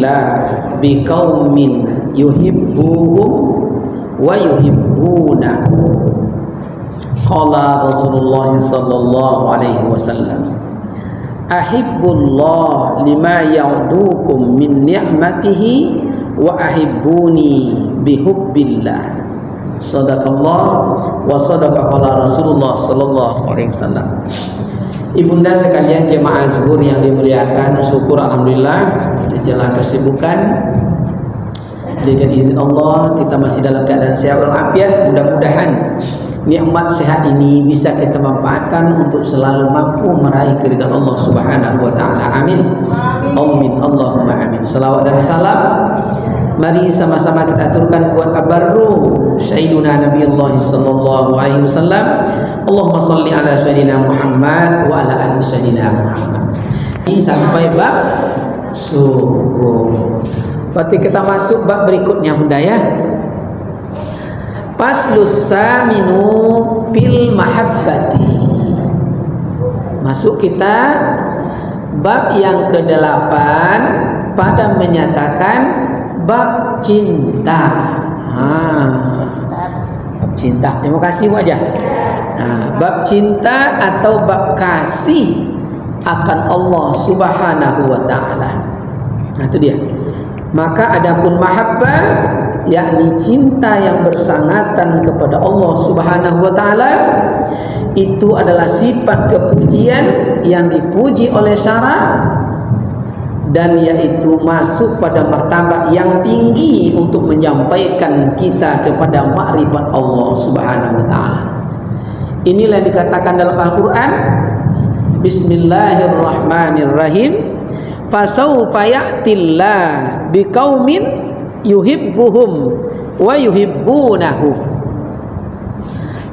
ya'tillah biqaumin yuhibbuhum wa yuhibbunahu. Qala Rasulullah sallallahu alaihi wasallam, ahibbullah lima ya'dukum min ni'matihi wa ahibbuni bihubbillah. Sadaqallah wa sadaqaqala Rasulullah sallallahu alaihi wasallam. Ibunda sekalian jemaah zuhur yang dimuliakan, syukur alhamdulillah di celah kesibukan dengan izin Allah kita masih dalam keadaan sehat walafiat. Mudah-mudahan nikmat sehat ini bisa kita manfaatkan untuk selalu mampu meraih keridhaan Allah Subhanahu wa taala. Amin. Amin. Allahumma amin. Salawat dan salam mari sama-sama kita aturkan buat abarru Sayyiduna Nabiullah sallallahu alaihi wasallam. Allahumma salli ala sayyidina Muhammad wa ala ali sayyidina Muhammad. Ini sampai bab syukur. Berarti kita masuk bab berikutnya bunda ya. Faslus saminu fil mahabbati. Masuk kita bab yang ke-8 pada menyatakan bab cinta. Bab cinta. Terima kasih Bu aja. Nah, bab cinta atau bab kasih akan Allah Subhanahu wa taala. Nah, itu dia. Maka adapun mahabbah yakni cinta yang bersangatan kepada Allah Subhanahu wa taala itu adalah sifat kepujian yang dipuji oleh syara dan yaitu masuk pada martabat yang tinggi untuk menyampaikan kita kepada makrifat Allah Subhanahu wa taala. Inilah yang dikatakan dalam Al-Qur'an, Bismillahirrahmanirrahim. Fasawfa ya'tillah biqaumin yuhibbuhum wa yuhibbunahu.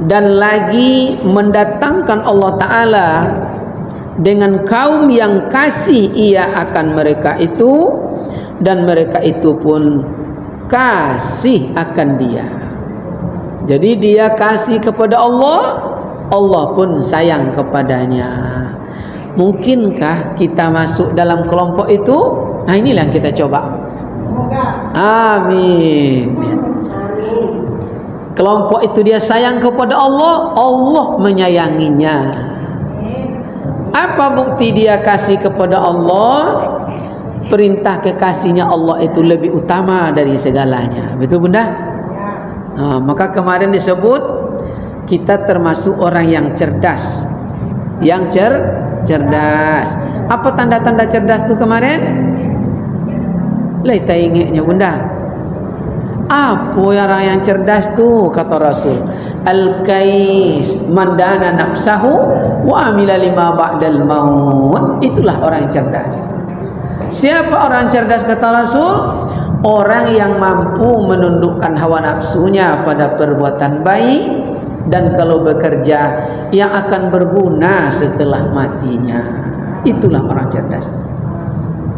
Dan lagi mendatangkan Allah Ta'ala dengan kaum yang kasih ia akan mereka itu dan mereka itu pun kasih akan dia. Jadi dia kasih kepada Allah, Allah pun sayang kepadanya. Mungkinkah kita masuk dalam kelompok itu? Nah, inilah yang kita coba. Amin. Kelompok itu dia sayang kepada Allah, Allah menyayanginya. Apa bukti dia kasih kepada Allah? Perintah kekasihnya Allah itu lebih utama dari segalanya. Betul bunda? Maka kemarin disebut kita termasuk orang yang cerdas. Yang cerdas. Apa tanda-tanda cerdas itu kemarin? Lah kita ingatnya bunda. Apa orang yang cerdas tu kata Rasul? Al-kais mandana nafsahu wa amila lima ba'dal maut. Itulah orang yang cerdas. Siapa orang cerdas kata Rasul? Orang yang mampu menundukkan hawa nafsunya pada perbuatan baik dan kalau bekerja yang akan berguna setelah matinya. Itulah orang cerdas.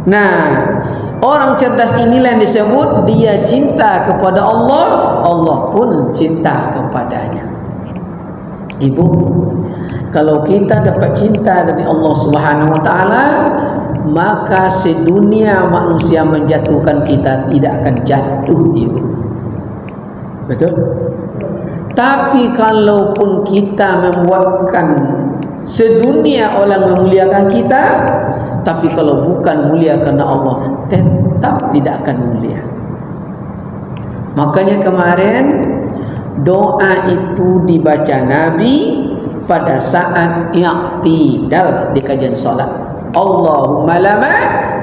Nah, orang cerdas inilah yang disebut dia cinta kepada Allah, Allah pun cinta kepadanya. Ibu, kalau kita dapat cinta dari Allah Subhanahu wa taala, maka sedunia manusia menjatuhkan kita tidak akan jatuh, ibu. Betul? Tapi kalaupun kita membuatkan sedunia orang memuliakan kita, tapi kalau bukan mulia karena Allah, tetap tidak akan mulia. Makanya kemarin doa itu dibaca Nabi pada saat i'tidal di kajian salat. Allahumma lama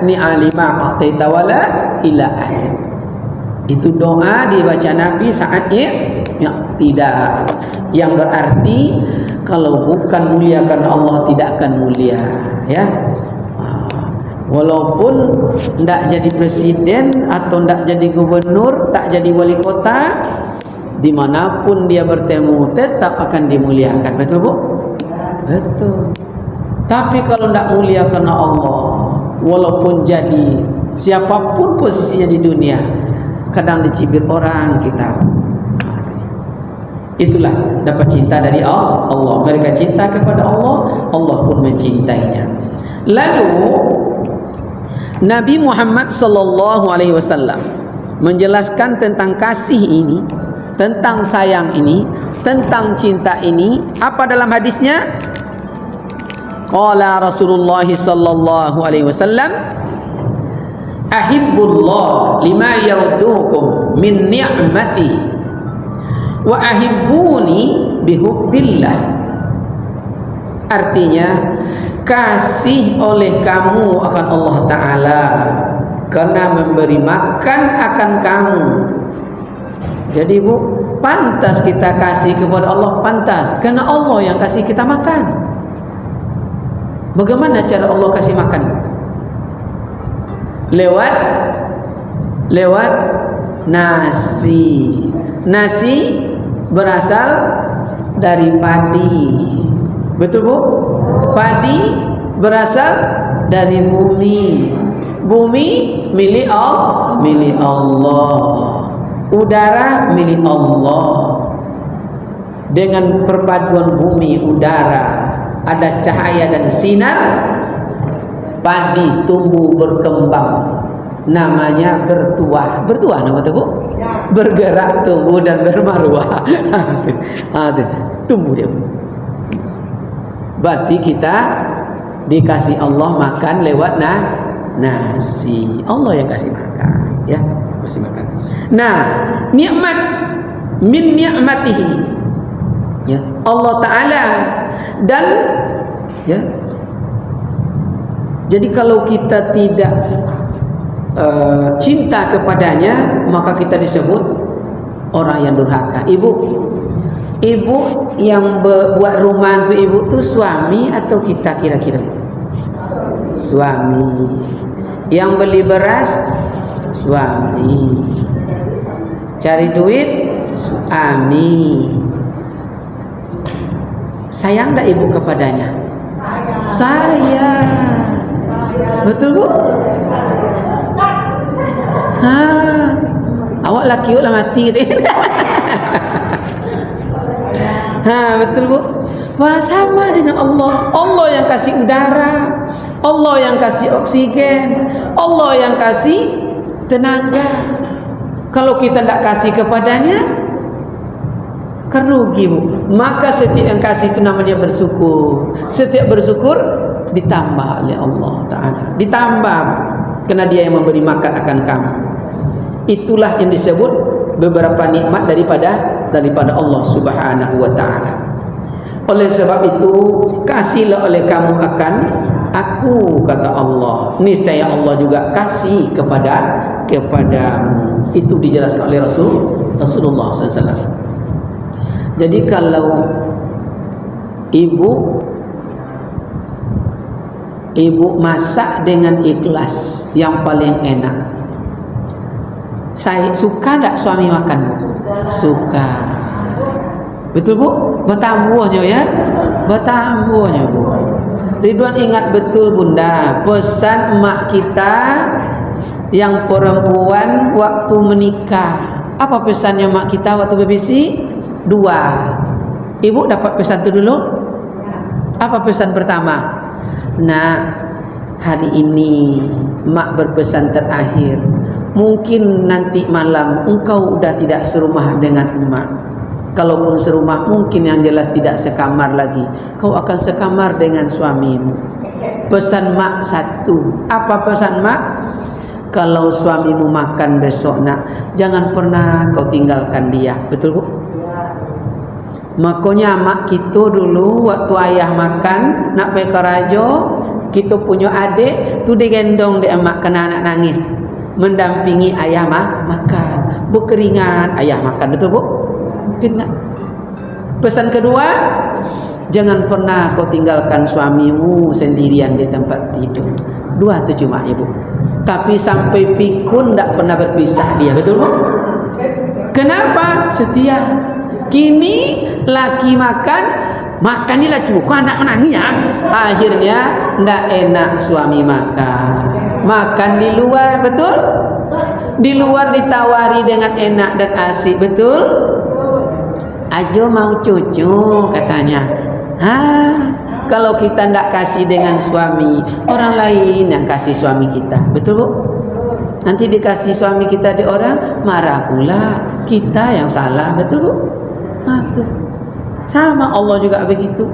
ni'alima a'taita wala ila akhir. Itu doa dibaca Nabi saat i'tidal, yang berarti kalau bukan mulia karena Allah tidak akan mulia, ya. Walaupun tidak jadi presiden atau tidak jadi gubernur, tak jadi wali kota, dimanapun dia bertemu tetap akan dimuliakan. Betul bu? Betul. Tapi kalau tidak mulia karena Allah, walaupun jadi siapapun posisinya di dunia, kadang dicibir orang kita. Itulah dapat cinta dari Allah. Mereka cinta kepada Allah, Allah pun mencintainya. Lalu Nabi Muhammad sallallahu alaihi wasallam menjelaskan tentang kasih ini, tentang sayang ini, tentang cinta ini. Apa dalam hadisnya? Qala Rasulullah sallallahu alaihi wasallam, ahibbullah lima yardukum min ni'matihi wa ahibbuni bihubbillah. Artinya, kasih oleh kamu akan Allah Ta'ala karena memberi makan akan kamu. Jadi Bu, pantas kita kasih kepada Allah, pantas, karena Allah yang kasih kita makan. Bagaimana cara Allah kasih makan? Lewat nasi. Nasi berasal dari padi. Betul Bu? Padi berasal dari bumi. Bumi milik Allah. Udara milik Allah. Dengan perpaduan bumi, udara, ada cahaya dan sinar, padi tumbuh berkembang. Namanya bertuah. Bertuah nama itu Bu? Bergerak, tumbuh dan bermaruah. Tumbuh dia. Berarti kita dikasih Allah makan lewat nasi. Allah yang kasih makan, ya, kasih makan. Nah, nikmat min ni'matihi, ya, Allah Ta'ala. Dan ya, jadi kalau kita tidak cinta kepadanya, maka kita disebut orang yang durhaka. Ibu yang buat rumah untuk ibu tu suami atau kita kira-kira? Suami. Yang beli beras suami. Cari duit suami. Sayang tak ibu kepadanya? Sayang. Betul Bu? Awak laki lah mati. Betul Bu? Wah, sama dengan Allah. Allah yang kasih udara, Allah yang kasih oksigen, Allah yang kasih tenaga. Kalau kita tidak kasih kepadanya, kerugi Bu. Maka setiap yang kasih itu namanya bersyukur. Setiap bersyukur ditambah oleh Allah Ta'ala. Ditambah karena dia yang memberi makan akan kamu. Itulah yang disebut beberapa nikmat daripada Allah Subhanahu wa Ta'ala. Oleh sebab itu, kasihlah oleh kamu akan aku, kata Allah. Niscaya Allah juga kasih kepadamu. Itu dijelaskan oleh Rasulullah SAW. Jadi kalau ibu masak dengan ikhlas, yang paling enak. Saya suka tak suami makan? Suka. Betul Bu? Bertambuhnya ya? Bertambuhnya Bu. Ridwan ingat betul Bunda, pesan mak kita yang perempuan waktu menikah. Apa pesannya mak kita waktu berbisi? 2. Ibu dapat pesan itu dulu? Apa pesan pertama? Nah, hari ini mak berpesan terakhir. Mungkin nanti malam engkau udah tidak serumah dengan emak. Kalaupun serumah, mungkin yang jelas tidak sekamar lagi. Kau akan sekamar dengan suamimu. Pesan mak 1. Apa pesan mak? Kalau suamimu makan besok nak, jangan pernah kau tinggalkan dia. Betul Bu? Makanya mak kita dulu waktu ayah makan nak pergi ke raja, kita punya adik tu digendong dia emak kena anak nangis, mendampingi ayah makan, berkeringat ayah makan. Betul Bu? Keringat. Pesan kedua, jangan pernah kau tinggalkan suamimu sendirian di tempat tidur. 2 tu cuma ibu. Tapi sampai pikun tak pernah berpisah dia. Betul Bu? Kenapa? Setia. Kini laki makan ni lah cukup anak menangis ya. Akhirnya ndak enak suami makan di luar. Betul? Di luar ditawari dengan enak dan asik. Betul? Ajo mau cucu katanya. Kalau kita tidak kasih dengan suami, orang lain yang kasih suami kita. Betul bu? Nanti dikasih suami kita di orang, marah pula. Kita yang salah. Betul bu? Tuh. Sama Allah juga begitu.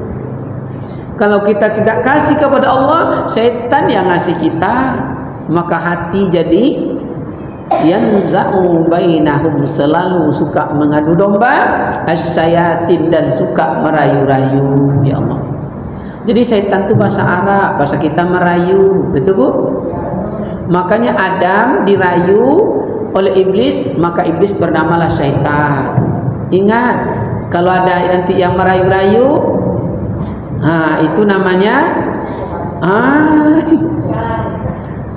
Kalau kita tidak kasih kepada Allah, setan yang ngasih kita, maka hati jadi yanza'u bainahum, selalu suka mengadu domba, asyayatin, dan suka merayu-rayu. Ya Allah. Jadi setan itu bahasa Arab, bahasa kita merayu. Betul bu? Makanya Adam dirayu oleh iblis, maka iblis bernamalah syaitan. Ingat, kalau ada nanti yang merayu-rayu, itu namanya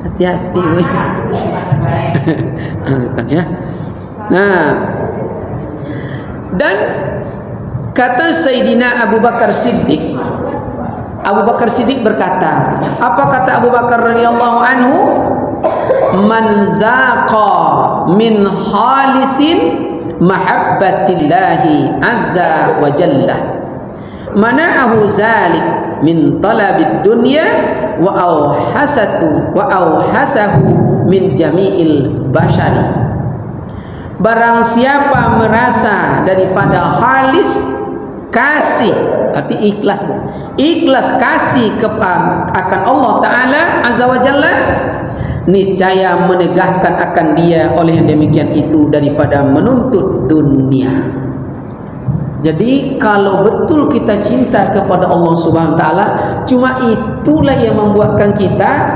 hati-hati ya. Nah, dan kata Sayyidina Abu Bakar Siddiq, Abu Bakar Siddiq berkata, apa kata Abu Bakar radhiyallahu anhu? Man zaqa min khalisin mahabbatillahi azza wa jalla mana'ahu zalik min talabid dunya wa awhasahu min jami'il bashari. Barang siapa merasa daripada khalis kasih, arti ikhlas, ikhlas kasih akan Allah Ta'ala azza wa jalla, niscaya menegahkan akan dia oleh yang demikian itu daripada menuntut dunia. Jadi kalau betul kita cinta kepada Allah Subhanahu wa taala, cuma itulah yang membuatkan kita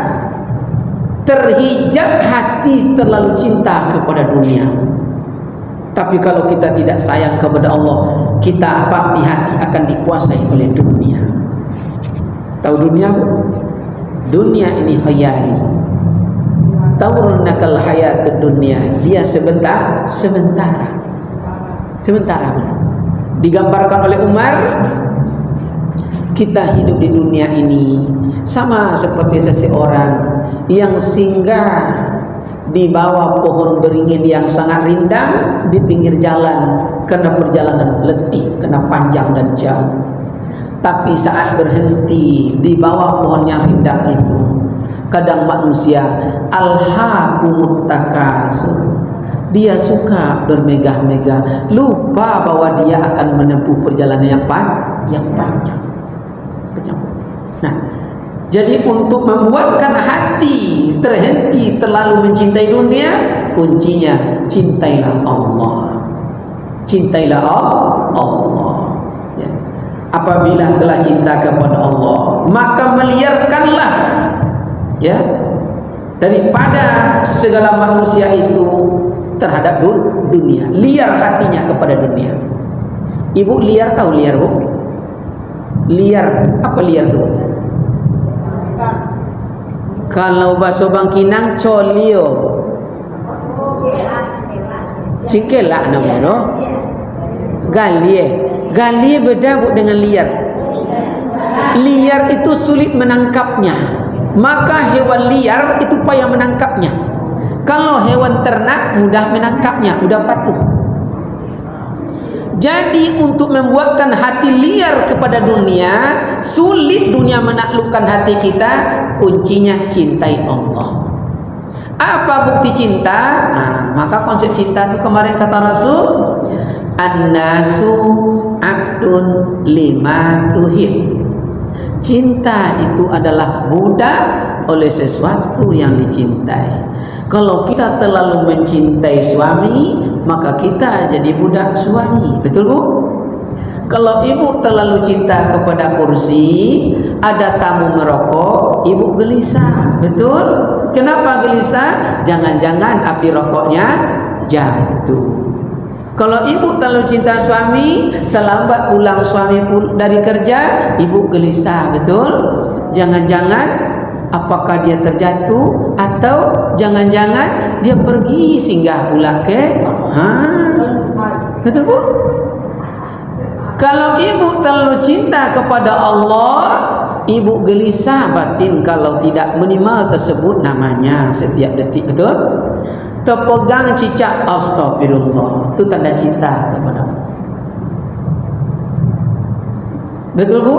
terhijab hati terlalu cinta kepada dunia. Tapi kalau kita tidak sayang kepada Allah, kita pasti hati akan dikuasai oleh dunia. Tahu dunia? Dunia ini khayali. Taurnakal hayatud dunia, dia sementara. Digambarkan oleh Umar, kita hidup di dunia ini sama seperti seseorang yang singgah di bawah pohon beringin yang sangat rindang di pinggir jalan karena perjalanan letih, karena panjang dan jauh. Tapi saat berhenti di bawah pohon yang rindang itu, kadang manusia alhaqumut takasur, dia suka bermegah-megah, lupa bahwa dia akan menempuh perjalanan yang panjang. Nah, jadi untuk membuatkan hati terhenti terlalu mencintai dunia, kuncinya cintailah Allah. Cintailah Allah. Ya. Apabila telah cinta kepada Allah, maka meliarkanlah ya daripada segala manusia itu terhadap dunia, liar hatinya kepada dunia. Ibu liar, tahu liar bu? Liar, apa liar tu? Kalau bahasa Bangkinang colio, cingkelak namanya. Galie beda bu dengan liar. Liar itu sulit menangkapnya, maka hewan liar itu payah menangkapnya. Kalau hewan ternak mudah menangkapnya, mudah patuh. Jadi untuk membuatkan hati liar kepada dunia, sulit dunia menaklukkan hati kita, kuncinya cintai Allah. Apa bukti cinta? Maka konsep cinta itu kemarin kata Rasul, an-nasu abdun lima tuhib. Cinta itu adalah budak oleh sesuatu yang dicintai. Kalau kita terlalu mencintai suami, maka kita jadi budak suami. Betul bu? Kalau ibu terlalu cinta kepada kursi, ada tamu merokok, ibu gelisah. Betul? Kenapa gelisah? Jangan-jangan api rokoknya jatuh. Kalau ibu terlalu cinta suami, terlambat pulang suami dari kerja, ibu gelisah. Betul? Jangan-jangan apakah dia terjatuh atau jangan-jangan dia pergi singgah pula ke? Betul bu? Kalau ibu terlalu cinta kepada Allah, ibu gelisah batin kalau tidak minimal tersebut namanya setiap detik. Betul? Terpegang cicak astagfirullah, itu tanda cinta kepada Allah. Betul bu?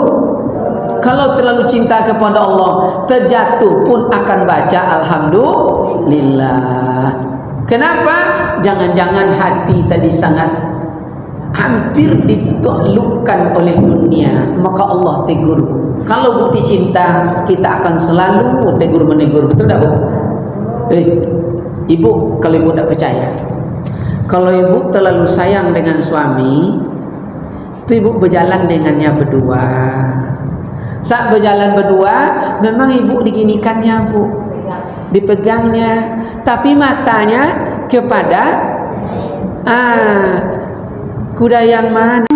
kalau terlalu cinta kepada Allah, terjatuh pun akan baca alhamdulillah. Kenapa? Jangan-jangan hati tadi sangat hampir ditaklukkan oleh dunia, maka Allah tegur. Kalau bukti cinta, kita akan selalu tegur menegur. Betul tak, Bu? Ibu, kalau ibu tak percaya, kalau ibu terlalu sayang dengan suami, itu ibu berjalan dengannya berdua. Saat berjalan berdua, memang ibu diginikannya, Bu, dipegangnya, tapi matanya kepada kuda yang mana.